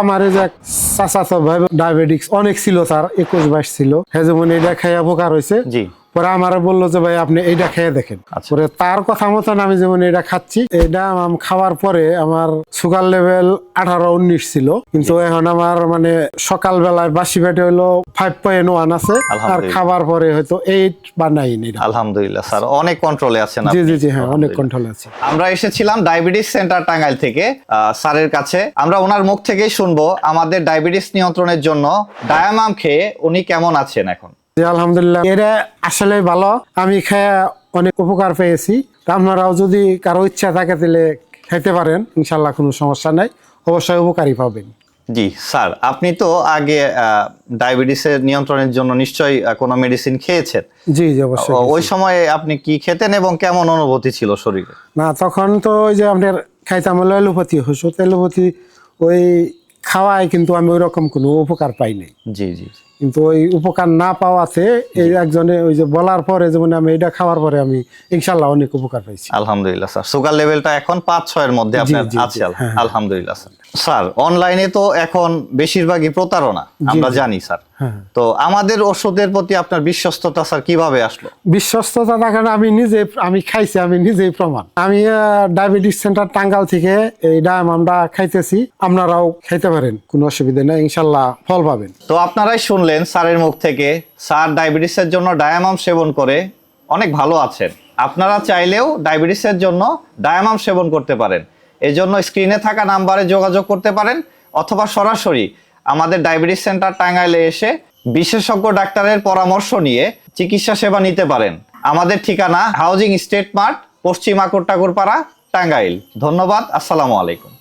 আমার এই যে এক চাচাতো ভাই ডায়াবেটিক্স অনেক ছিল, তার 21-22 ছিল। হ্যাঁ, যেমন এটা খাইয়া উপকার হয়েছে। জি। পরে আমার বললো যে ভাই আপনি এইটা খেয়ে দেখেন। পরে তার কথা মতন আমি যেমন এটা খাচ্ছি, এটা খাওয়ার পরে আমার সুগার লেভেল 18-19 ছিল, কিন্তু এখন আমার মানে সকাল বেলায় বাসি পেটে হলো 5.1 আছে, আর খাবার পরে হয়তো 8 বা 9। আলহামদুলিল্লাহ স্যার, অনেক কন্ট্রোলে আছেন জি আপনি। জি জি, হ্যাঁ অনেক কন্ট্রোলে আছে। আমরা এসেছিলাম ডায়াবেটিস সেন্টার টাঙ্গাইল থেকে স্যারের কাছে। আমরা ওনার মুখ থেকেই শুনবো আমাদের ডায়াবেটিস নিয়ন্ত্রণের জন্য ডায়ামাম খেয়ে উনি কেমন আছেন এখন। আলহামদুলিল্লাহ, এটা আসলে ভালো, আমি খেয়ে অনেক উপকার পেয়েছি। আপনারাও যদি কারো ইচ্ছা থাকে তাহলে খেতে পারেন, ইনশাল্লাহ কোনো সমস্যা নাই, অবশ্যই উপকারী পাবেন। জি স্যার, আপনি তো আগে ডায়াবেটিসের নিয়ন্ত্রণের জন্য নিশ্চয়ই কোনো মেডিসিন খেয়েছেন। জি জি অবশ্যই। ওই সময়ে আপনি কি খেতেন এবং কেমন অনুভূতি ছিল শরীরে? না, তখন তো ওই যে আপনার খাইতাম হলো এলোপ্যাথি ওষুধ, এলোপ্যাথি ওই খাওয়ায়, কিন্তু আমি ওই রকম কোনো উপকার পাই নাই। জি জি। কিন্তু ওই উপকার না পাওয়াতে এই একজনে ওই যে বলার পরে, যেমন আমি এটা খাওয়ার পরে আমি ইনশাল্লাহ অনেক উপকার পাইছি। আলহামদুলিল্লাহ স্যার, সুগার লেভেলটা এখন 5-6 এর মধ্যে আপনার আছে। আলহামদুলিল্লাহ স্যার। স্যার, অনলাইনে তো এখন বেশিরভাগই প্রতারণা, আমরা জানি স্যার। তো আমাদের ওষুধের প্রতি আপনার বিশ্বস্ততা স্যার কিভাবে আসলো? বিশ্বস্ততা দেখেন, আমি খাইছি, আমি নিজেই প্রমাণ। আমি ডায়াবেটিস সেন্টার টাঙ্গাইল থেকে এই ডায়ামামটা খাইতেছি, আপনারাও খাইতে পারেন, কোনো অসুবিধা নেই, ইনশাল্লাহ ফল পাবেন। তো আপনারাই শুনলেন স্যারের মুখ থেকে, স্যার ডায়াবেটিসের জন্য ডায়ামাম সেবন করে অনেক ভালো আছেন। আপনারা চাইলেও ডায়াবেটিসের জন্য ডায়ামাম সেবন করতে পারেন। এই জন্য স্ক্রিনে থাকা নাম্বারে যোগাযোগ করতে পারেন, অথবা সরাসরি আমাদের ডায়াবেটিস সেন্টার টাঙ্গাইলে এসে বিশেষজ্ঞ ডাক্তারের পরামর্শ নিয়ে চিকিৎসা সেবা নিতে পারেন। আমাদের ঠিকানা হাউজিং স্টেট মার্ট, পশ্চিম আকরটাকুরপাড়া, টাঙ্গাইল। ধন্যবাদ। আসসালামু আলাইকুম।